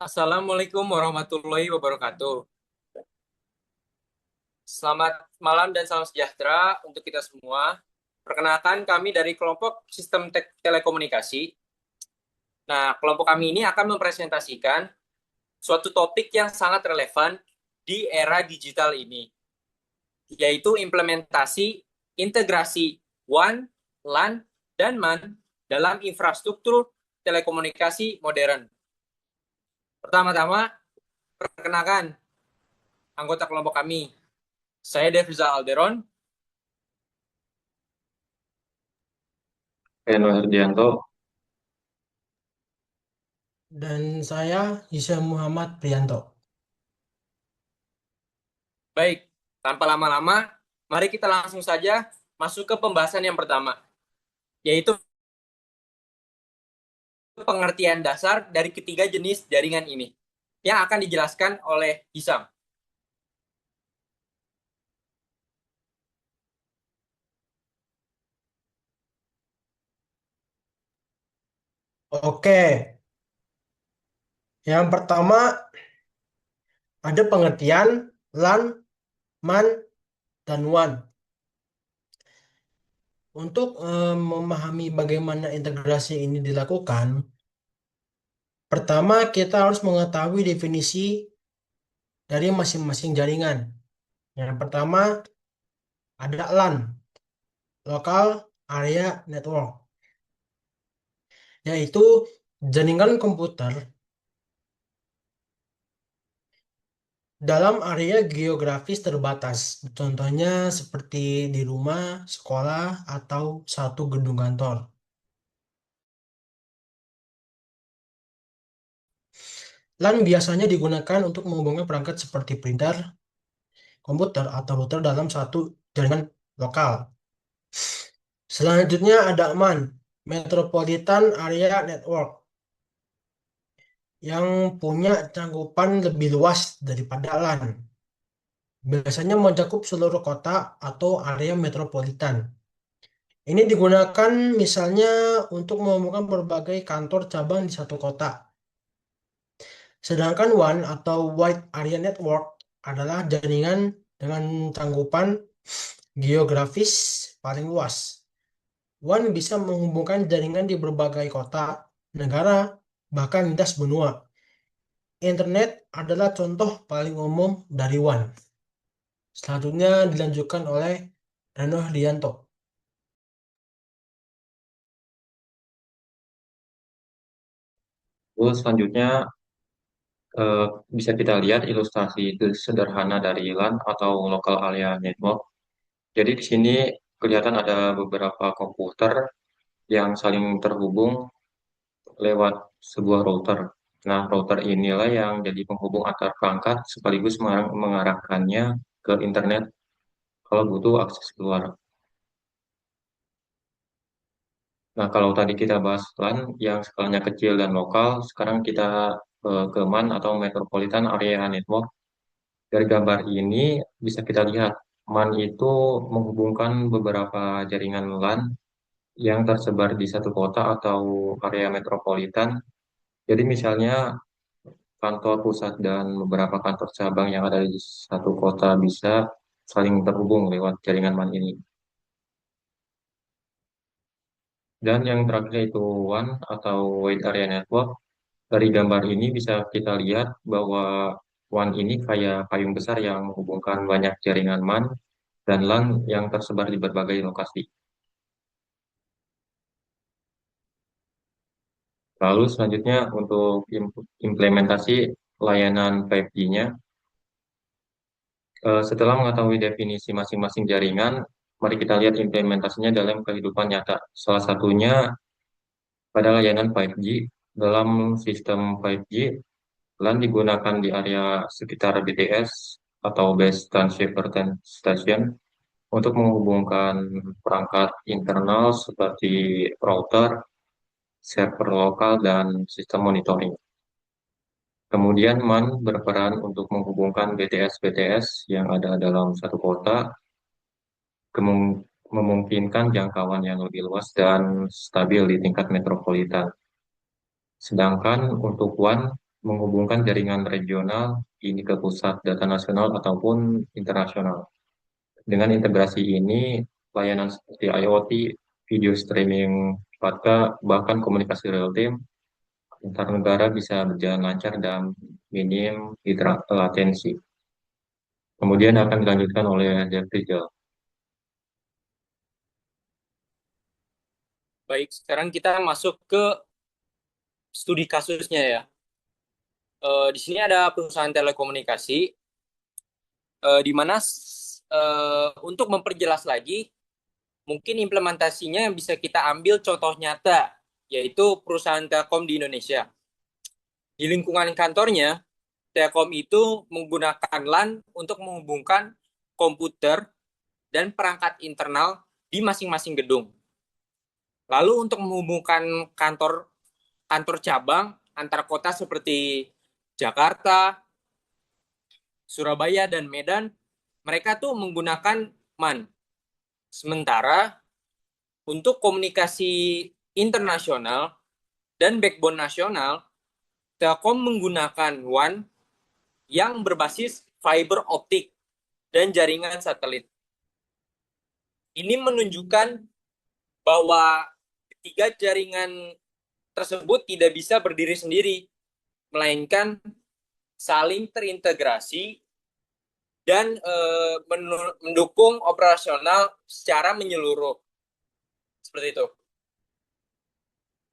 Assalamualaikum warahmatullahi wabarakatuh. Selamat malam dan salam sejahtera untuk kita semua. Perkenalkan kami dari kelompok Sistem Telekomunikasi. Nah, kelompok kami ini akan mempresentasikan suatu topik yang sangat relevan di era digital ini, yaitu implementasi integrasi WAN, LAN, dan MAN dalam infrastruktur telekomunikasi modern. Pertama-tama, perkenalkan anggota kelompok kami. Saya Devrizal Alderon. Eno Herdianto. Dan saya Hisham Muhammad Priyanto. Baik, tanpa lama-lama, mari kita langsung saja masuk ke pembahasan yang pertama, yaitu pengertian dasar dari ketiga jenis jaringan ini, yang akan dijelaskan oleh Hisam. Oke, yang pertama ada pengertian LAN, MAN, dan WAN. Untuk memahami bagaimana integrasi ini dilakukan, pertama kita harus mengetahui definisi dari masing-masing jaringan. Yang pertama ada LAN, Local Area Network, yaitu jaringan komputer dalam area geografis terbatas, contohnya seperti di rumah, sekolah, atau satu gedung kantor. LAN biasanya digunakan untuk menghubungkan perangkat seperti printer, komputer, atau router dalam satu jaringan lokal. Selanjutnya ada MAN, Metropolitan Area Network, yang punya cangkupan lebih luas daripada LAN. Biasanya mencakup seluruh kota atau area metropolitan. Ini digunakan misalnya untuk menghubungkan berbagai kantor cabang di satu kota. Sedangkan WAN atau Wide Area Network adalah jaringan dengan cangkupan geografis paling luas. WAN bisa menghubungkan jaringan di berbagai kota, negara, bahkan lintas benua. Internet adalah contoh paling umum dari WAN. Selanjutnya dilanjutkan oleh Reno Hardianto. Terus selanjutnya eh, bisa kita lihat ilustrasi itu sederhana dari LAN atau Local Area Network. Jadi di sini kelihatan ada beberapa komputer yang saling terhubung lewat sebuah router. Nah, router inilah yang jadi penghubung antar perangkat sekaligus mengarahkannya ke internet kalau butuh akses keluar. Nah, kalau tadi kita bahas LAN yang skalanya kecil dan lokal, sekarang kita ke MAN atau Metropolitan Area Network. Dari gambar ini bisa kita lihat MAN itu menghubungkan beberapa jaringan LAN yang tersebar di satu kota atau area metropolitan. Jadi misalnya kantor pusat dan beberapa kantor cabang yang ada di satu kota bisa saling terhubung lewat jaringan MAN ini. Dan yang terakhir itu WAN atau Wide Area Network. Dari gambar ini bisa kita lihat bahwa WAN ini kayak payung besar yang menghubungkan banyak jaringan MAN dan LAN yang tersebar di berbagai lokasi. Lalu selanjutnya untuk implementasi layanan 5G-nya, setelah mengetahui definisi masing-masing jaringan, mari kita lihat implementasinya dalam kehidupan nyata. Salah satunya pada layanan 5G. Dalam sistem 5G, LAN digunakan di area sekitar BTS atau Base Transceiver Station untuk menghubungkan perangkat internal seperti router, server lokal, dan sistem monitoring. Kemudian MAN berperan untuk menghubungkan BTS-BTS yang ada dalam satu kota, memungkinkan jangkauan yang lebih luas dan stabil di tingkat metropolitan. Sedangkan untuk WAN menghubungkan jaringan regional ini ke pusat data nasional ataupun internasional. Dengan integrasi ini, layanan seperti IoT, video streaming 4K, bahkan komunikasi real time antar negara bisa berjalan lancar dan minim latensi. Kemudian akan dilanjutkan oleh Dev Rizal. Baik, sekarang kita masuk ke studi kasusnya ya. Di sini ada perusahaan telekomunikasi, di mana untuk memperjelas lagi, mungkin implementasinya bisa kita ambil contoh nyata, yaitu perusahaan Telkom di Indonesia. Di lingkungan kantornya, Telkom itu menggunakan LAN untuk menghubungkan komputer dan perangkat internal di masing-masing gedung. Lalu untuk menghubungkan kantor kantor cabang antar kota seperti Jakarta, Surabaya, dan Medan, mereka tuh menggunakan MAN. Sementara untuk komunikasi internasional dan backbone nasional, Telkom menggunakan WAN yang berbasis fiber optik dan jaringan satelit. Ini menunjukkan bahwa ketiga jaringan tersebut tidak bisa berdiri sendiri, melainkan saling terintegrasi dan mendukung operasional secara menyeluruh. Seperti itu.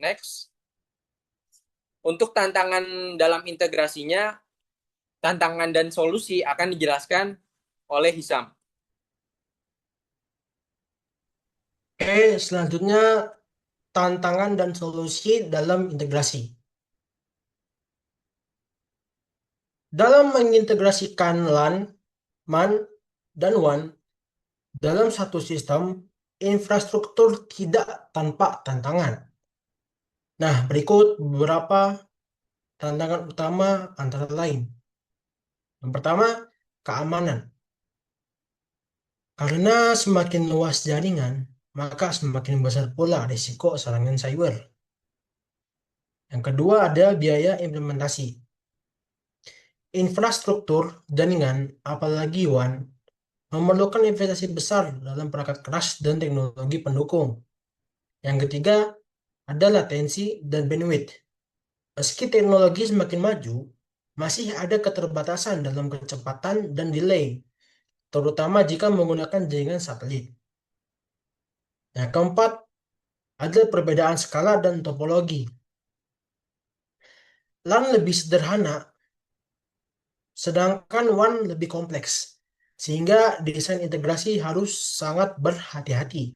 Next. Untuk tantangan dalam integrasinya, tantangan dan solusi akan dijelaskan oleh Hisam. Oke, selanjutnya tantangan dan solusi dalam integrasi. Dalam mengintegrasikan LAN, MAN, dan WAN dalam satu sistem, infrastruktur tidak tanpa tantangan. Nah, berikut beberapa tantangan utama antara lain. Yang pertama, keamanan. Karena semakin luas jaringan, maka semakin besar pula risiko serangan cyber. Yang kedua ada biaya implementasi. Infrastruktur jaringan, apalagi WAN, memerlukan investasi besar dalam perangkat keras dan teknologi pendukung. Yang ketiga ada latensi dan bandwidth. Meski teknologi semakin maju, masih ada keterbatasan dalam kecepatan dan delay, terutama jika menggunakan jaringan satelit. Yang keempat, ada perbedaan skala dan topologi. LAN lebih sederhana, sedangkan WAN lebih kompleks, sehingga desain integrasi harus sangat berhati-hati.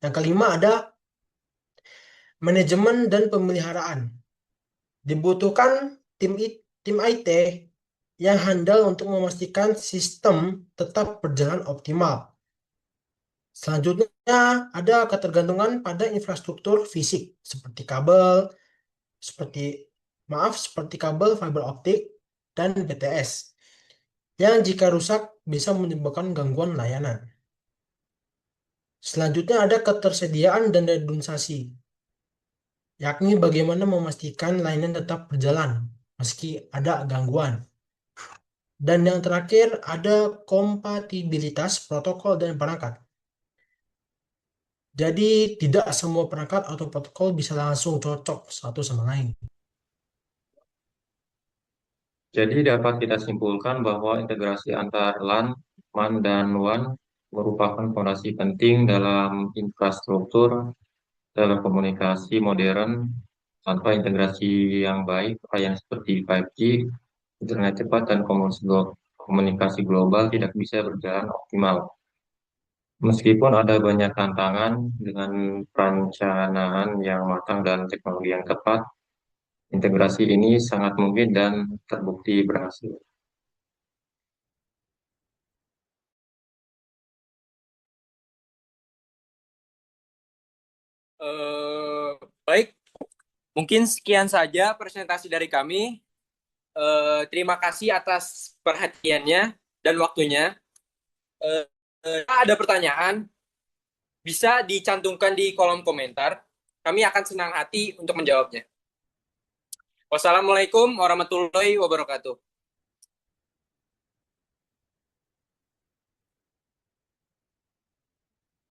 Yang kelima ada manajemen dan pemeliharaan. Dibutuhkan tim IT yang handal untuk memastikan sistem tetap berjalan optimal. Selanjutnya ada ketergantungan pada infrastruktur fisik seperti seperti kabel fiber optik dan BTS yang jika rusak bisa menimbulkan gangguan layanan. Selanjutnya ada ketersediaan dan redundansi, yakni bagaimana memastikan layanan tetap berjalan meski ada gangguan. Dan yang terakhir ada kompatibilitas protokol dan perangkat. Jadi tidak semua perangkat atau protokol bisa langsung cocok satu sama lain. Jadi dapat kita simpulkan bahwa integrasi antar LAN, MAN, dan WAN merupakan fondasi penting dalam infrastruktur telekomunikasi modern. Tanpa integrasi yang baik, layanan seperti 5G, internet cepat, dan komunikasi global tidak bisa berjalan optimal. Meskipun ada banyak tantangan dengan perencanaan yang matang dan teknologi yang tepat, integrasi ini sangat mungkin dan terbukti berhasil. Baik, mungkin sekian saja presentasi dari kami. Terima kasih atas perhatiannya dan waktunya. Ada pertanyaan, bisa dicantumkan di kolom komentar. Kami akan senang hati untuk menjawabnya. Wassalamualaikum warahmatullahi wabarakatuh.